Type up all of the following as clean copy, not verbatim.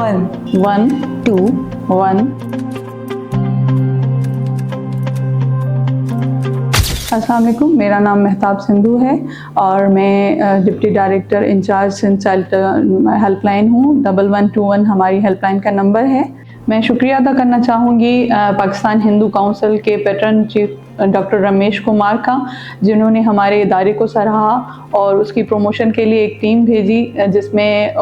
1 1 2 1। अस्सलाम वालेकुम, मेरा नाम मेहताब सिंधु है और मैं deputy director incharge Sindh child helpline हूँ। 1121 हमारी हेल्पलाइन का नंबर है। मैं शुक्रिया अदा करना चाहूँगी पाकिस्तान हिंदू काउंसिल के pattern chief doctor Ramesh Kumar का, जिन्होंने हमारे इदारे को सराहा और उसकी प्रमोशन के लिए एक टीम भेजी, जिसमें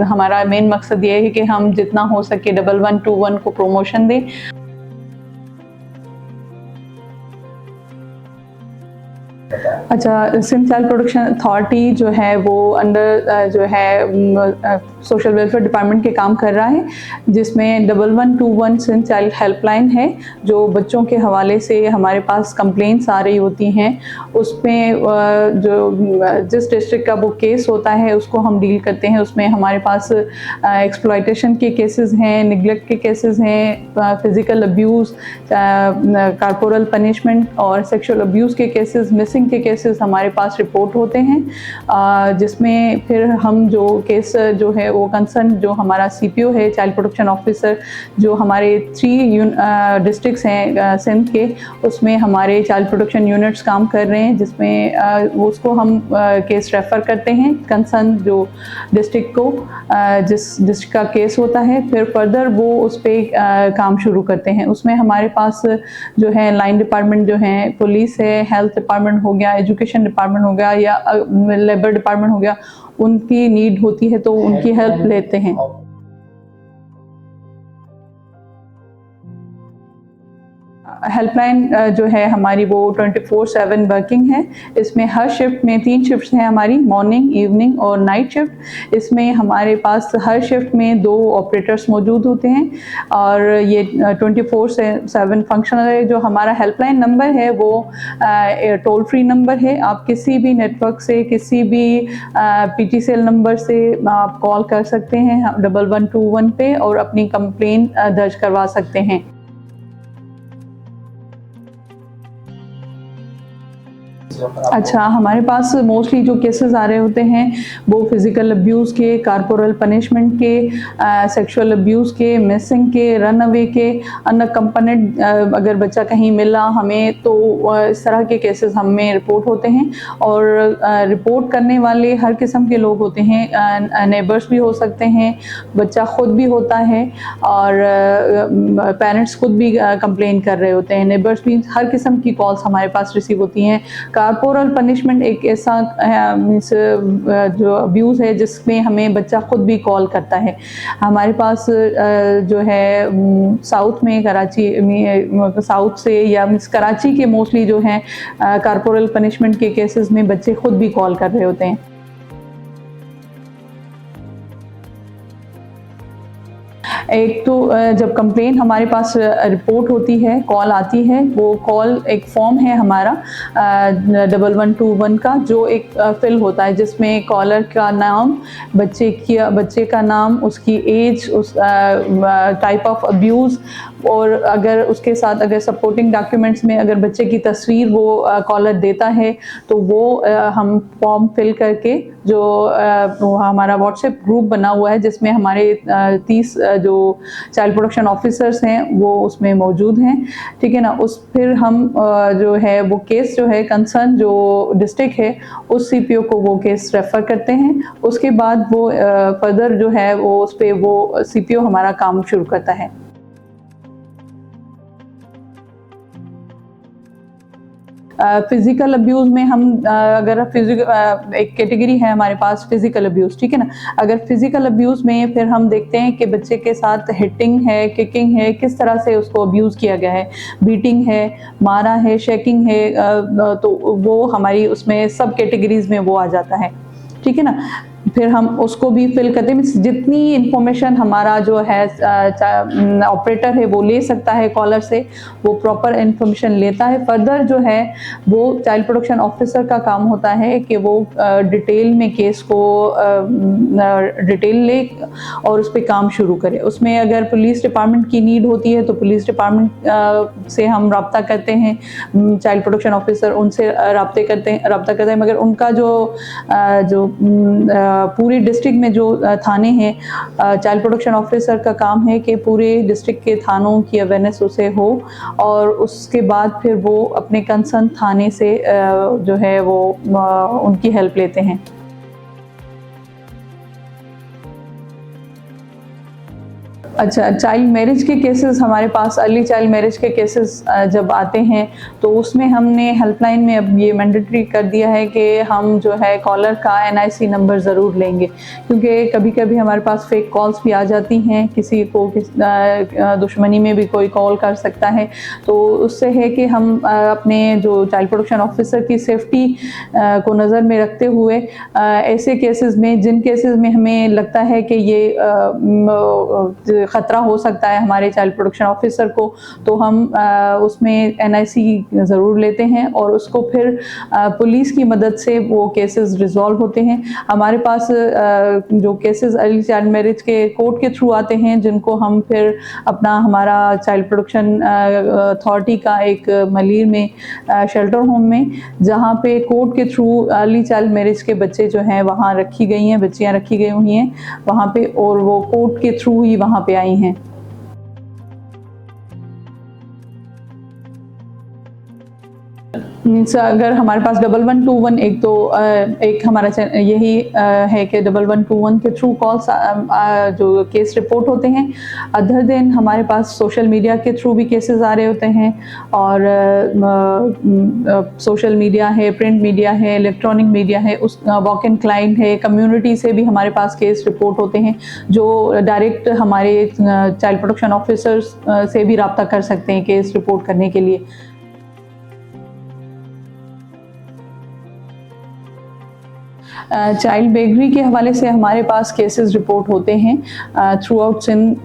हमारा मेन मकसद ये है कि हम जितना हो सके 1121 को प्रमोशन दें। अच्छा, सिंध चाइल्ड प्रोटेक्शन अथॉरिटी जो है वो अंडर जो है सोशल वेलफेयर डिपार्टमेंट के काम कर रहा है, जिसमें 1121 सिंध चाइल्ड हेल्पलाइन है। जो बच्चों के हवाले से हमारे पास कंप्लेंट्स आ रही होती हैं, उसमें जो जिस डिस्ट्रिक्ट का वो केस होता है उसको हम डील करते हैं। उसमें हमारे पास एक्सप्लॉयटेशन के केसेस हैं, निगलेक्ट के केसेस हैं, फिज़िकल अब्यूज़, कॉर्पोरल पनिशमेंट और सेक्सुअल अब्यूज़ के केसेस, मिसिंग के केसेस हमारे पास रिपोर्ट होते हैं, जिसमें फिर हम जो केस जो है वो कंसर्न जो हमारा सीपीओ है, चाइल्ड प्रोटेक्शन ऑफिसर, जो हमारे 3 डिस्ट्रिक्ट्स हैं सिंध के, उसमें हमारे चाइल्ड प्रोटेक्शन यूनिट्स काम कर रहे हैं, जिसमें उसको हम केस रेफ़र करते हैं कंसर्न जो डिस्ट्रिक्ट को, जिस डिस्ट्रिक्ट का केस होता है, फिर फर्दर वो उस पर काम शुरू करते हैं। उसमें हमारे पास जो है लाइन डिपार्टमेंट जो है, पुलिस है, हेल्थ डिपार्टमेंट हो गया, एजुकेशन डिपार्टमेंट हो गया या लेबर डिपार्टमेंट हो गया, उनकी नीड होती है तो उनकी हेल्प लेते हैं। हेल्पलाइन जो है हमारी वो 24/7 वर्किंग है। इसमें हर शिफ्ट में 3 शिफ्ट्स हैं हमारी, मॉर्निंग, इवनिंग और नाइट शिफ्ट। इसमें हमारे पास हर शिफ्ट में 2 ऑपरेटर्स मौजूद होते हैं और ये 24/7 फंक्शनल है। जो हमारा हेल्पलाइन नंबर है वो टोल फ्री नंबर है। आप किसी भी नेटवर्क से, किसी भी पीटीसीएल नंबर से आप कॉल कर सकते हैं 1121 पे और अपनी कंप्लेन दर्ज करवा सकते हैं। अच्छा, हमारे पास मोस्टली जो केसेस आ रहे होते हैं वो फिज़िकल अब्यूज़ के, कॉर्पोरल पनिशमेंट के, सेक्सुअल अब्यूज़ के, मिसिंग के, रन अवे के, अनअकम्पनीड अगर बच्चा कहीं मिला हमें तो इस तरह के केसेस हमें रिपोर्ट होते हैं। और रिपोर्ट करने वाले हर किस्म के लोग होते हैं, नेबर्स भी हो सकते हैं, बच्चा ख़ुद भी होता है और पेरेंट्स खुद भी कंप्लेन कर रहे होते हैं, नेबर्स भी, हर किस्म की कॉल्स हमारे पास रिसीव होती हैं। कॉर्पोरल पनिशमेंट एक ऐसा मीन्स जो अब्यूज़ है जिसमें हमें बच्चा ख़ुद भी कॉल करता है। हमारे पास जो है साउथ में, कराची में, साउथ से या मीन्स कराची के मोस्टली जो हैं कॉर्पोरल पनिशमेंट के केसेस में बच्चे ख़ुद भी कॉल कर रहे होते हैं। एक तो जब कंप्लेन हमारे पास रिपोर्ट होती है, कॉल आती है, वो कॉल एक फॉर्म है हमारा 1121 का, जो एक फिल होता है जिसमें कॉलर का नाम, बच्चे का नाम, उसकी एज, उस टाइप ऑफ अब्यूज़ और अगर उसके साथ अगर सपोर्टिंग डॉक्यूमेंट्स में अगर बच्चे की तस्वीर वो कॉलर देता है तो वो हम फॉर्म फिल करके जो हमारा व्हाट्सएप ग्रुप बना हुआ है जिसमें हमारे 30 जो चाइल्ड प्रोटेक्शन ऑफिसर्स हैं वो उसमें मौजूद हैं, ठीक है ना। उस फिर हम जो है वो केस जो है कंसर्न जो डिस्ट्रिक्ट है उस सीपीओ को वो केस रेफ़र करते हैं। उसके बाद वो फर्दर जो है वो उस पर वो सीपीओ हमारा काम शुरू करता है। फ़िज़िकल अब्यूज़ में हम अगर एक कैटेगरी है हमारे पास फ़िज़िकल अब्यूज़, ठीक है ना। अगर फ़िज़िकल अब्यूज़ में फिर हम देखते हैं कि बच्चे के साथ हिटिंग है, किकिंग है, किस तरह से उसको अब्यूज़ किया गया है, बीटिंग है, मारा है, शेकिंग है, तो वो हमारी उसमें सब कैटेगरीज़ में वो आ जाता है, ठीक है ना। फिर हम उसको भी फिल करते हैं। मीन्स जितनी इंफॉर्मेशन हमारा जो है ऑपरेटर है वो ले सकता है कॉलर से, वो प्रॉपर इंफॉर्मेशन लेता है। फर्दर जो है वो चाइल्ड प्रोटेक्शन ऑफिसर का काम होता है कि वो डिटेल में केस को डिटेल ले और उस पर काम शुरू करे। उसमें अगर पुलिस डिपार्टमेंट की नीड होती है तो पुलिस डिपार्टमेंट से हम रब्ता करते हैं, चाइल्ड प्रोटेक्शन ऑफिसर उनसे रब्ता करते हैं, मगर उनका जो पूरे डिस्ट्रिक्ट में जो थाने हैं, चाइल्ड प्रोटेक्शन ऑफिसर का काम है कि पूरे डिस्ट्रिक्ट के थानों की अवेयरनेस उसे हो और उसके बाद फिर वो अपने कंसर्न थाने से जो है वो उनकी हेल्प लेते हैं। अच्छा, चाइल्ड मैरिज के केसेस हमारे पास, अर्ली चाइल्ड मैरिज के केसेस जब आते हैं तो उसमें हमने हेल्पलाइन में अब ये मैंडेटरी कर दिया है कि हम जो है कॉलर का NIC नंबर ज़रूर लेंगे, क्योंकि कभी कभी हमारे पास फेक कॉल्स भी आ जाती हैं, किसी को दुश्मनी में भी कोई कॉल कर सकता है। तो उससे है कि हम अपने जो चाइल्ड प्रोटेक्शन ऑफिसर की सेफ्टी को नज़र में रखते हुए ऐसे केसेस में, जिन केसेस में हमें लगता है कि ये ख़तरा हो सकता है हमारे चाइल्ड प्रोटेक्शन ऑफिसर को, तो हम उसमें NIC ज़रूर लेते हैं और उसको फिर पुलिस की मदद से वो केसेस रिजॉल्व होते हैं। हमारे पास जो केसेस अर्ली चाइल्ड मैरिज के कोर्ट के थ्रू आते हैं, जिनको हम फिर अपना हमारा चाइल्ड प्रोटेक्शन अथॉरिटी का एक मलीर में शेल्टर होम में, जहाँ पे कोर्ट के थ्रू अर्ली चाइल्ड मैरिज के बच्चे जो हैं वहाँ रखी गई हैं, बच्चियाँ रखी गई हुई हैं वहाँ पे, और वो कोर्ट के थ्रू ही वहाँ पे आई हैं। अगर हमारे पास 1121 एक हमारा यही है कि 1121 के थ्रू कॉल्स जो केस रिपोर्ट होते हैं। अदर देन हमारे पास सोशल मीडिया के थ्रू भी केसेस आ रहे होते हैं, और सोशल मीडिया है, प्रिंट मीडिया है, इलेक्ट्रॉनिक मीडिया है, उस वॉक इन क्लाइंट है, कम्युनिटी से भी हमारे पास केस रिपोर्ट होते हैं, जो डायरेक्ट हमारे चाइल्ड प्रोटेक्शन ऑफिसर्स से भी रब्ता कर सकते हैं केस रिपोर्ट करने के लिए। चाइल्ड बेगरी के हवाले से हमारे पास केसेस रिपोर्ट होते हैं throughout Sindh,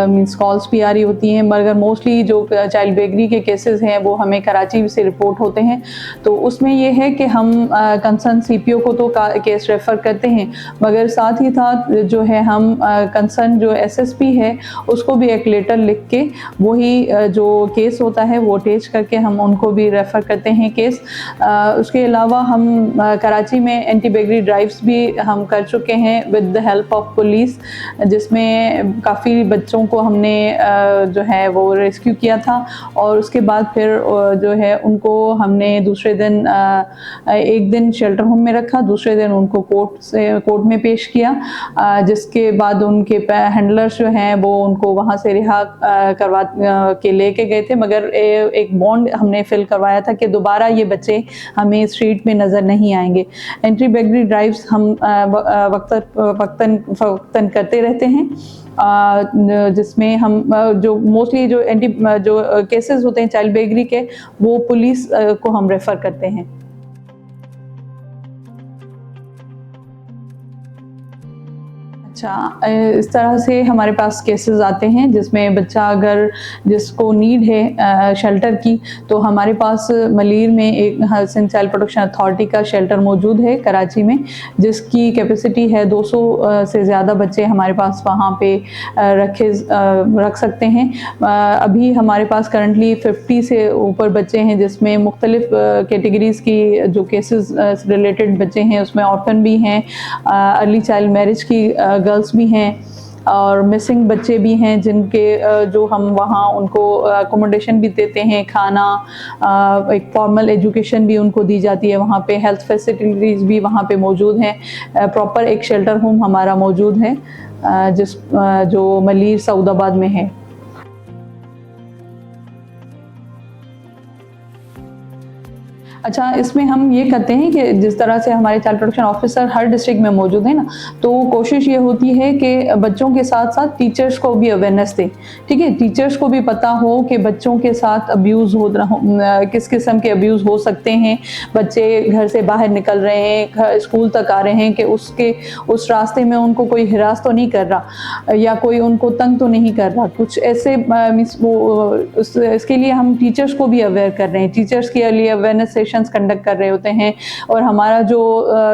means calls भी आ रही होती हैं, मगर मोस्टली जो चाइल्ड बेगरी के केसेस हैं वो हमें कराची से रिपोर्ट होते हैं। तो उसमें ये है कि हम कंसर्न CPO को तो केस रेफ़र करते हैं, मगर साथ ही साथ जो है हम कंसर्न जो SSP है उसको भी एक लेटर लिख के वही जो केस होता है वो अटैच करके हम उनको भी रेफ़र करते हैं केस। उसके अलावा हम कराची में एंटी बेगरी ड्राइव्स भी हम कर चुके हैं with the help of police, जिसमें काफ़ी बच्चों को हमने जो है वो रेस्क्यू किया था, और उसके बाद फिर जो है उनको हमने दूसरे दिन एक दिन शेल्टर होम में रखा, दूसरे दिन उनको कोर्ट में पेश किया, जिसके बाद उनके हैंडलर्स जो हैं वो उनको वहाँ से रिहा करवा के लेके गए थे, मगर एक बॉन्ड हमने फिल करवाया था कि दोबारा ये बच्चे हमें स्ट्रीट में नज़र नहीं आएंगे। एंटी बेगरी ड्राइव्स हम वक्तन करते रहते हैं, जिसमें हम जो मोस्टली जो केसेस होते हैं चाइल्ड बेगरी के, वो पुलिस को हम रेफ़र करते हैं। अच्छा, इस तरह से हमारे पास केसेस आते हैं जिसमें बच्चा अगर जिसको नीड है शेल्टर की, तो हमारे पास मलीर में एक सिंध चाइल्ड प्रोटेक्शन अथॉरिटी का शेल्टर मौजूद है कराची में, जिसकी कैपेसिटी है 200 से ज़्यादा बच्चे हमारे पास वहाँ पे रख सकते हैं। अभी हमारे पास करंटली 50 से ऊपर बच्चे हैं, जिसमें मुख्तलिफ कैटेगरीज़ की जो केसेस रिलेटेड बच्चे हैं उसमें ऑर्फन भी हैं, अर्ली चाइल्ड मैरिज की गर्ल्स भी हैं, और मिसिंग बच्चे भी हैं, जिनके जो हम वहाँ उनको अकोमोडेशन भी देते हैं, खाना, एक फॉर्मल एजुकेशन भी उनको दी जाती है वहाँ पे, हेल्थ फैसिलिटीज़ भी वहाँ पे मौजूद हैं। प्रॉपर एक शेल्टर होम हमारा मौजूद है जो मलीर सऊदाबाद में है। अच्छा, इसमें हम ये करते हैं कि जिस तरह से हमारे चाइल्ड प्रोटेक्शन ऑफिसर हर डिस्ट्रिक्ट में मौजूद है ना, तो कोशिश ये होती है कि बच्चों के साथ साथ टीचर्स को भी अवेयरनेस दें। ठीक है, टीचर्स को भी पता हो कि बच्चों के साथ अब्यूज़ किस किस्म के अब्यूज़ हो सकते हैं, बच्चे घर से बाहर निकल रहे हैं, स्कूल तक आ रहे हैं, कि उस रास्ते में उनको कोई हिरास तो नहीं कर रहा या कोई उनको तंग तो नहीं कर रहा, कुछ ऐसे इसके लिए हम टीचर्स को भी अवेयर कर रहे हैं। टीचर्स की अर्ली अवेयरनेस सेशंस कंडक्ट कर रहे होते हैं, और हमारा जो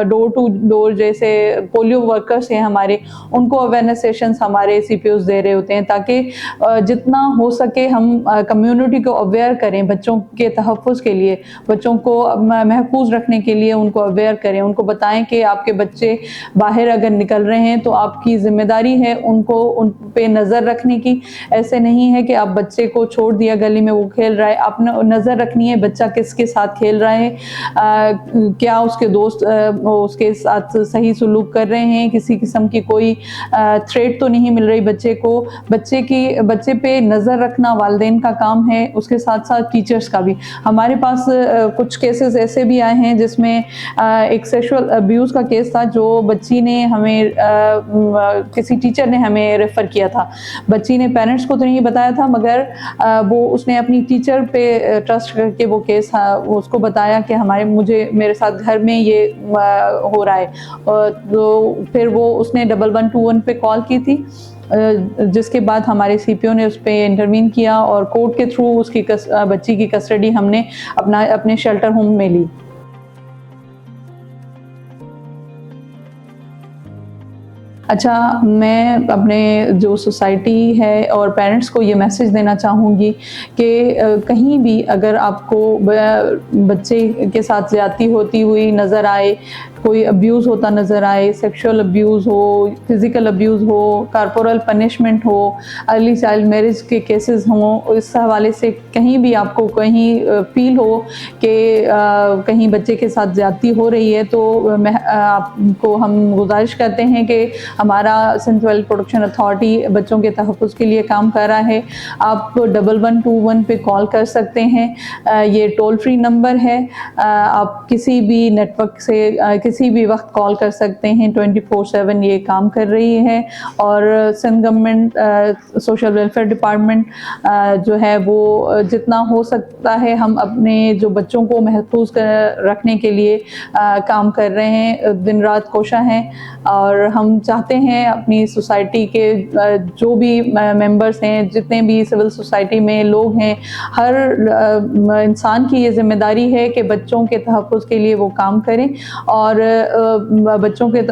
डोर टू डोर जैसे पोलियो वर्कर्स हैं हमारे, उनको अवेयरनेस सेशंस हमारे CPOs दे रहे होते हैं, ताकि जितना हो सके हम कम्युनिटी को अवेयर करें बच्चों के तहफ़्फ़ुज़ के लिए, बच्चों को महफूज रखने के लिए उनको अवेयर करें, उनको बताएं कि आपके बच्चे बाहर अगर निकल रहे हैं तो आपकी ज़िम्मेदारी है उनको उन पे नज़र रखने की। ऐसे नहीं है कि आप बच्चे को छोड़ दिया गली में वो खेल रहा है, आपने नज़र रखनी है बच्चा किसके साथ खेल रहा है, क्या उसके दोस्त उसके साथ सही सलूक कर रहे हैं, किसी किस्म की कोई थ्रेट तो नहीं मिल रही बच्चे को। बच्चे पे नज़र रखना वालिदैन का काम है, उसके साथ साथ टीचर्स का भी। हमारे पास कुछ केसेस ऐसे भी आए हैं जिसमें एक सेक्सुअल अब्यूज़ का केस था, जो बच्ची ने हमें किसी टीचर ने हमें रेफ़र किया था। बच्ची ने पेरेंट्स को तो नहीं बताया था, मगर वो उसने अपनी टीचर पे ट्रस्ट करके वो केस उसको बताया कि मेरे साथ घर में ये हो रहा है। तो फिर वो उसने 1121 पे कॉल की थी, जिसके बाद हमारे CPO ने उस पे इंटरवीन किया और कोर्ट के थ्रू उसकी बच्ची की कस्टडी हमने अपने शेल्टर होम में ली। अच्छा, मैं अपने जो सोसाइटी है और पेरेंट्स को ये मैसेज देना चाहूँगी कि कहीं भी अगर आपको बच्चे के साथ ज़्यादती होती हुई नज़र आए, कोई अब्यूज़ होता नज़र आए, सेक्सुअल अब्यूज़ हो, फिज़िकल अब्यूज़ हो, कॉर्पोरल पनिशमेंट हो, अर्ली चाइल्ड मैरिज के केसेस हों, इस हवाले से कहीं भी आपको कहीं फ़ील हो कि कहीं बच्चे के साथ ज़्यादती हो रही है, तो आपको हम गुज़ारिश करते हैं कि हमारा सिंध चाइल्ड प्रोटेक्शन अथॉरिटी बच्चों के तहफ़्फ़ुज़ के लिए काम कर रहा है। आप 1121 पे कॉल कर सकते हैं, ये टोल फ्री नंबर है। आप किसी भी नेटवर्क से किसी भी वक्त कॉल कर सकते हैं, 24/7 ये काम कर रही है। और Sindh government social welfare department जो है वो जितना हो सकता है हम अपने जो बच्चों को महफूज रखने के लिए काम कर रहे हैं, दिन रात कोशा हैं। और हम चाहते हैं अपनी सोसाइटी के जो भी मेंबर्स हैं, जितने भी सिविल सोसाइटी में लोग हैं, हर इंसान की ये ज़िम्मेदारी है कि बच्चों के तहफ़्फ़ुज़ के लिए वो काम करें और बच्चों के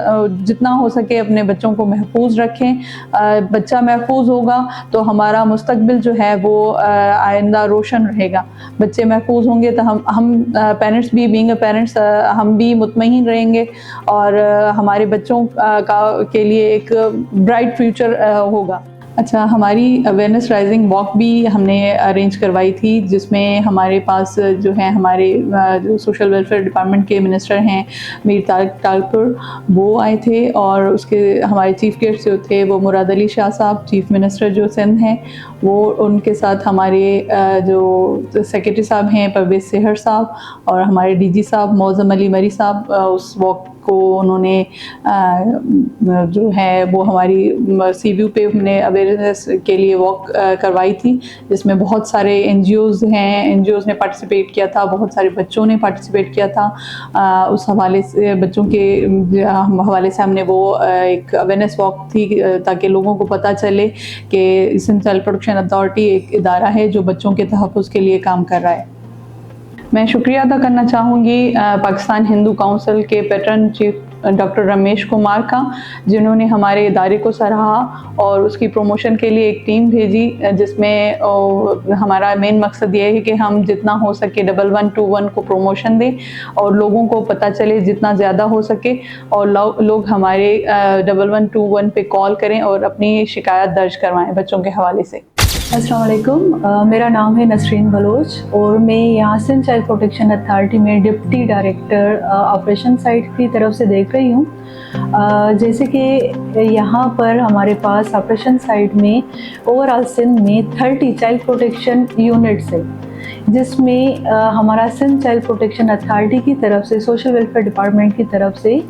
जितना हो सके अपने बच्चों को महफूज रखें। बच्चा महफूज होगा तो हमारा मुस्तकबिल जो है वो आइंदा रोशन रहेगा। बच्चे महफूज होंगे तो हम पेरेंट्स भी, बीइंग अ पेरेंट्स, हम भी मुतमईन रहेंगे और हमारे बच्चों के लिए एक ब्राइट फ्यूचर होगा। अच्छा, हमारी अवेयरनेस राइजिंग वॉक भी हमने अरेंज करवाई थी, जिसमें हमारे पास जो है हमारे जो सोशल वेलफेयर डिपार्टमेंट के मिनिस्टर हैं मीर तारिक टालपुर, वो आए थे। और उसके हमारे चीफ़ गेस्ट जो थे वो मुराद अली शाह साहब, चीफ़ मिनिस्टर जो सिंध हैं, वो उनके साथ हमारे जो सेक्रेटरी साहब हैं परवेज़ सेहर साहब और हमारे DG साहब मौज़म अली मरी साहब, उस वॉक को उन्होंने जो है वो हमारी CVU पे हमने अवेयरनेस के लिए वॉक करवाई थी, जिसमें बहुत सारे NGOs हैं, NGOs ने पार्टिसिपेट किया था, बहुत सारे बच्चों ने पार्टिसिपेट किया था। उस हवाले से बच्चों के हवाले से हमने वो एक अवेयरनेस वॉक थी, ताकि लोगों को पता चले कि सिंध चाइल्ड प्रोटेक्शन अथॉरिटी एक इदारा है जो बच्चों के तहफ़्फ़ुज़ के लिए काम कर रहा है। मैं शुक्रिया अदा करना चाहूँगी पाकिस्तान हिंदू काउंसिल के pattern chief doctor Ramesh Kumar का, जिन्होंने हमारे इदारे को सराहा और उसकी प्रमोशन के लिए एक टीम भेजी, जिसमें हमारा मेन मकसद ये है कि हम जितना हो सके 1121 को प्रमोशन दें और लोगों को पता चले जितना ज़्यादा हो सके, और लोग हमारे 1121 पे कॉल करें और अपनी शिकायत दर्ज करवाएं बच्चों के हवाले से। अस्सलाम वालेकुम, मेरा नाम है नसरीन बलोच और मैं यहाँ सिंध चाइल्ड प्रोटेक्शन अथॉरिटी में डिप्टी डायरेक्टर ऑपरेशन साइट की तरफ से देख रही हूँ। जैसे कि यहाँ पर हमारे पास ऑपरेशन साइट में ओवरऑल सिंध में 30 चाइल्ड प्रोटेक्शन यूनिट्स है, जिसमें हमारा सिंध चाइल्ड प्रोटेक्शन अथॉरिटी की तरफ से सोशल वेलफेयर डिपार्टमेंट की तरफ से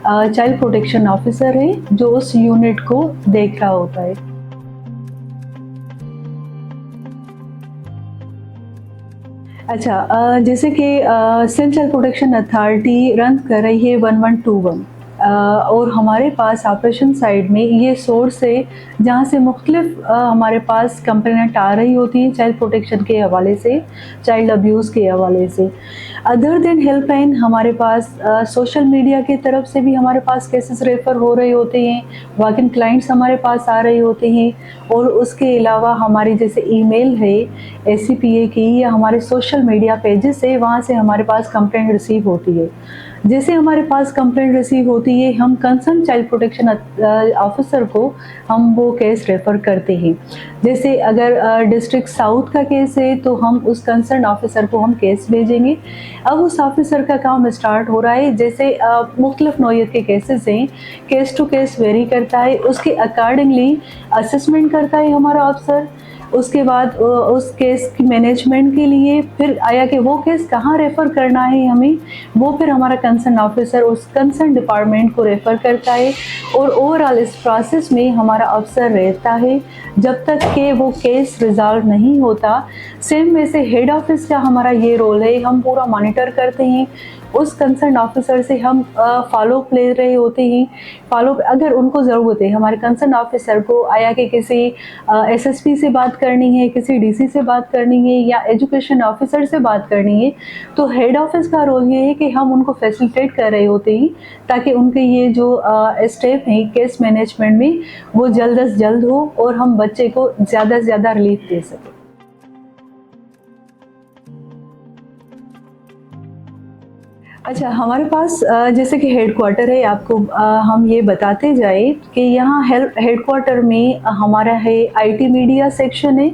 चाइल्ड प्रोटेक्शन ऑफिसर है जो उस यूनिट को देख रहा होता है। अच्छा, जैसे कि Sindh child protection authority run कर रही है 1121 और हमारे पास ऑपरेशन साइड में ये सोर्स है जहाँ से मुख्तलिफ हमारे पास कंप्लेंट आ रही होती हैं चाइल्ड प्रोटेक्शन के हवाले से, चाइल्ड अब्यूज़ के हवाले से। अदर देन हेल्पलाइन हमारे पास सोशल मीडिया की तरफ से भी हमारे पास केसेस रेफ़र हो रहे होते हैं, वॉक-इन क्लाइंट्स हमारे पास आ रहे होते हैं, और उसके अलावा हमारी जैसे ईमेल है ACPA की या हमारे सोशल मीडिया पेजेस है, वहाँ से हमारे पास कंप्लेंट रिसीव होती है। जैसे हमारे पास कंप्लेंट रिसीव होती है, हम कंसर्न चाइल्ड प्रोटेक्शन ऑफिसर को हम वो केस रेफ़र करते हैं। जैसे अगर डिस्ट्रिक्ट साउथ का केस है तो हम उस कंसर्न ऑफिसर को हम केस भेजेंगे। अब उस ऑफिसर का काम स्टार्ट हो रहा है, जैसे मुख्तलिफ नौइयत के केसेस हैं, केस टू केस वेरी करता है, उसके अकॉर्डिंगली असेसमेंट करता है हमारा ऑफिसर। उसके बाद उस केस की मैनेजमेंट के लिए फिर आया कि वो केस कहाँ रेफ़र करना है हमें, वो फिर हमारा कंसर्न ऑफिसर उस कंसर्न डिपार्टमेंट को रेफ़र करता है, और ओवरऑल इस प्रोसेस में हमारा अफसर रहता है जब तक कि वो केस रिजॉल्व नहीं होता। सेम वैसे हेड ऑफिस का हमारा ये रोल है, हम पूरा मॉनिटर करते हैं, उस कंसर्न ऑफिसर से हम फॉलोअप ले रहे होते हैं। फॉलोअप अगर उनको ज़रूरत है, हमारे कंसर्न ऑफिसर को आया कि किसी SSP से बात करनी है, किसी DC से बात करनी है या एजुकेशन ऑफिसर से बात करनी है, तो हेड ऑफिस का रोल ये है कि हम उनको फैसिलिटेट कर रहे होते हैं ताकि उनके ये जो स्टेप हैं केस मैनेजमेंट में वो जल्द से जल्द हो और हम बच्चे को ज़्यादा से ज़्यादा रिलीफ दे सकें। अच्छा, हमारे पास जैसे कि हेड क्वार्टर है, आपको हम ये बताते जाए कि यहाँ हेड क्वार्टर में हमारा है IT मीडिया सेक्शन है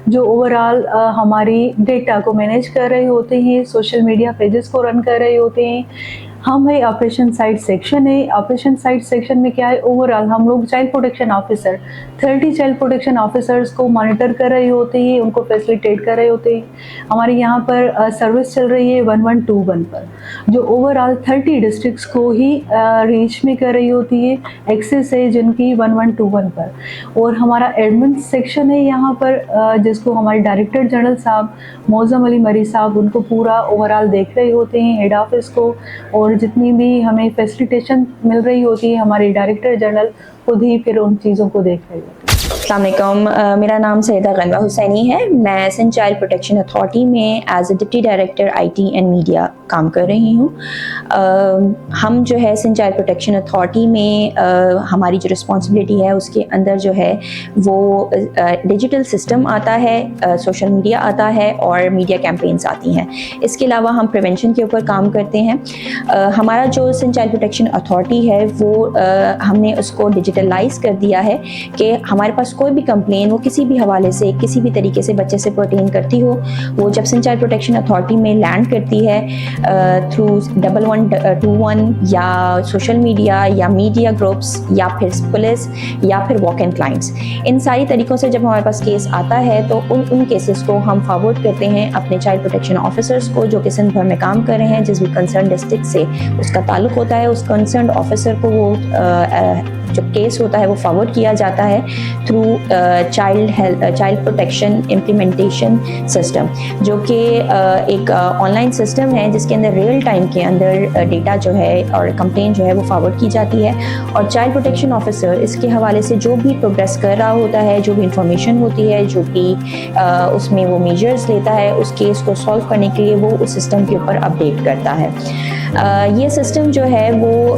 जो ओवरऑल हमारी डेटा को मैनेज कर रहे होते हैं, सोशल मीडिया पेजेस को रन कर रहे होते हैं। हम है ऑपरेशन साइट सेक्शन है। ऑपरेशन साइट सेक्शन में क्या है, ओवरऑल हम लोग child protection officer 30 child protection officers को मॉनिटर कर रहे होते हैं, उनको फैसिलिटेट कर रहे होते हैं। हमारे यहाँ पर सर्विस चल रही है 1121 पर, जो ओवरऑल 30 डिस्ट्रिक्ट्स को ही रीच में कर रही होती है, एक्सेस है जिनकी 1121 पर। और हमारा एडमिन सेक्शन है यहाँ पर, जिसको हमारे डायरेक्टर जनरल साहब मौज़म अली मरी साहब उनको पूरा ओवरऑल देख रहे होते हैं, हेड ऑफिस को, और जितनी भी हमें फैसिलिटेशन मिल रही होती है हमारे डायरेक्टर जनरल खुद ही फिर उन चीज़ों को देख रहे होते हैं। अस्सलाम वालेकुम, मेरा नाम सैयदा गनवा हुसैनी है। मैं सिंध चाइल्ड प्रोटेक्शन अथॉरिटी में as a deputy director IT and media काम कर रही हूँ। हम जो है सिंध चाइल्ड प्रोटेक्शन अथॉरिटी में हमारी जो रिस्पॉन्सिबिलिटी है उसके अंदर जो है वो डिजिटल सिस्टम आता है, सोशल मीडिया आता है और मीडिया कैंपेन्स आती हैं। इसके अलावा हम प्रिवेंशन के ऊपर काम करते हैं। हमारा जो सिंध चाइल्ड प्रोटेक्शन अथॉरिटी है वो हमने उसको डिजिटलाइज कर दिया है कि हमारे पास कोई भी कंप्लेन वो किसी भी हवाले से किसी भी तरीके से बच्चे से पर्टेन करती हो, वो जब सिंध चाइल्ड प्रोटेक्शन अथॉरिटी में लैंड करती है थ्रू 1121 या सोशल मीडिया या मीडिया ग्रुप्स या फिर पुलिस या फिर वॉक इन क्लाइंट्स, इन सारी तरीक़ों से जब हमारे पास केस आता है तो उन केसेस को हम फॉरवर्ड करते हैं अपने चाइल्ड प्रोटेक्शन ऑफिसर्स को जो कि सिंध भर में काम कर रहे हैं। जिस भी कंसर्न डिस्ट्रिक्ट से उसका ताल्लुक़ होता है उस कंसर्न ऑफिसर को वो जो केस होता है वो फॉरवर्ड किया जाता है through child protection implementation system, जो कि एक ऑनलाइन सिस्टम है जिसके अंदर रियल टाइम के अंदर डेटा जो है और कंप्लेन जो है वो फॉरवर्ड की जाती है। और चाइल्ड प्रोटेक्शन ऑफिसर इसके हवाले से जो भी प्रोग्रेस कर रहा होता है, जो भी इंफॉर्मेशन होती है, जो भी उसमें वो मेजर्स लेता है, उस केस को सॉल्व करने के लिए वो उस सिस्टम के ऊपर अपडेट करता है। ये सिस्टम जो है वो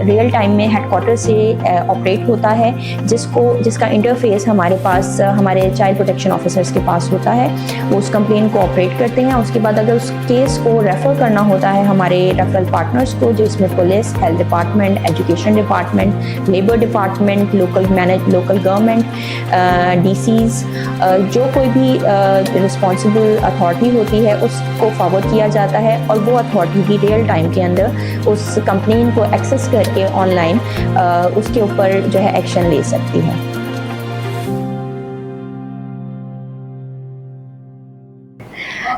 रियल टाइम में हेडक्वार्टर से ऑपरेट होता है, जिसका इंटरफेस हमारे पास हमारे चाइल्ड प्रोटेक्शन ऑफिसर्स के पास होता है। वो उस कंप्लेन को ऑपरेट करते हैं। उसके बाद अगर उस केस को रेफ़र करना होता है हमारे रेफरल पार्टनर्स को, जिसमें police, health department, education department, labour department, local government, DCs, जो कोई भी रिस्पॉन्सिबल अथॉरिटी होती है उसको फॉरवर्ड किया जाता है और वो अथॉरिटी भी रियल टाइम के अंदर उस कंप्लेन को एक्सेस करके ऑनलाइन उसके ऊपर जो है एक्शन ले सकती है।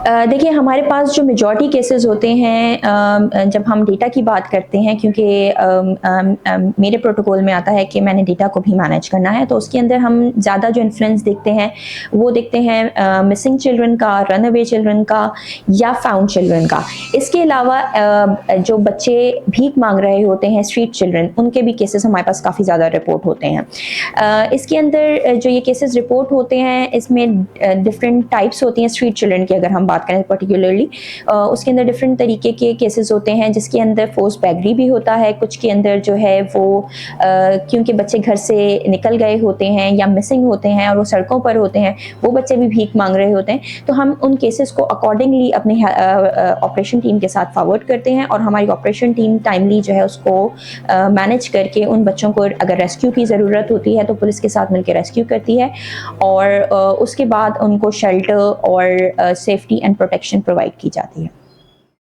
देखिए हमारे पास जो मेजॉरिटी केसेस होते हैं जब हम डेटा की बात करते हैं, क्योंकि मेरे प्रोटोकॉल में आता है कि मैंने डेटा को भी मैनेज करना है, तो उसके अंदर हम ज़्यादा जो इन्फ्लुएंस देखते हैं वो देखते हैं मिसिंग चिल्ड्रन का, रन अवे चिल्ड्रन का या फाउंड चिल्ड्रन का। इसके अलावा जो बच्चे भीख मांग रहे होते हैं, स्ट्रीट चिल्ड्रन, उनके भी केसेस हमारे पास काफ़ी ज़्यादा रिपोर्ट होते हैं। इसके अंदर जो ये केसेस रिपोर्ट होते हैं इसमें डिफरेंट टाइप्स होती हैं। स्ट्रीट चिल्ड्रन की अगर हम बात करें पर्टिकुलरली, उसके अंदर डिफरेंट तरीके के केसेस होते हैं, जिसके अंदर फोर्स बैगरी भी होता है, कुछ के अंदर जो है वो क्योंकि बच्चे घर से निकल गए होते हैं या मिसिंग होते हैं और वो सड़कों पर होते हैं, वो बच्चे भी भीख मांग रहे होते हैं, तो हम उन केसेस को अकॉर्डिंगली अपनी ऑपरेशन टीम के साथ फॉरवर्ड करते हैं और हमारी ऑपरेशन टीम टाइमली जो है उसको मैनेज करके उन बच्चों को अगर रेस्क्यू की ज़रूरत होती है तो पुलिस के साथ मिलकर रेस्क्यू करती है और उसके बाद उनको शेल्टर और सेफ्टी एंड प्रोटेक्शन प्रोवाइड की जाती है।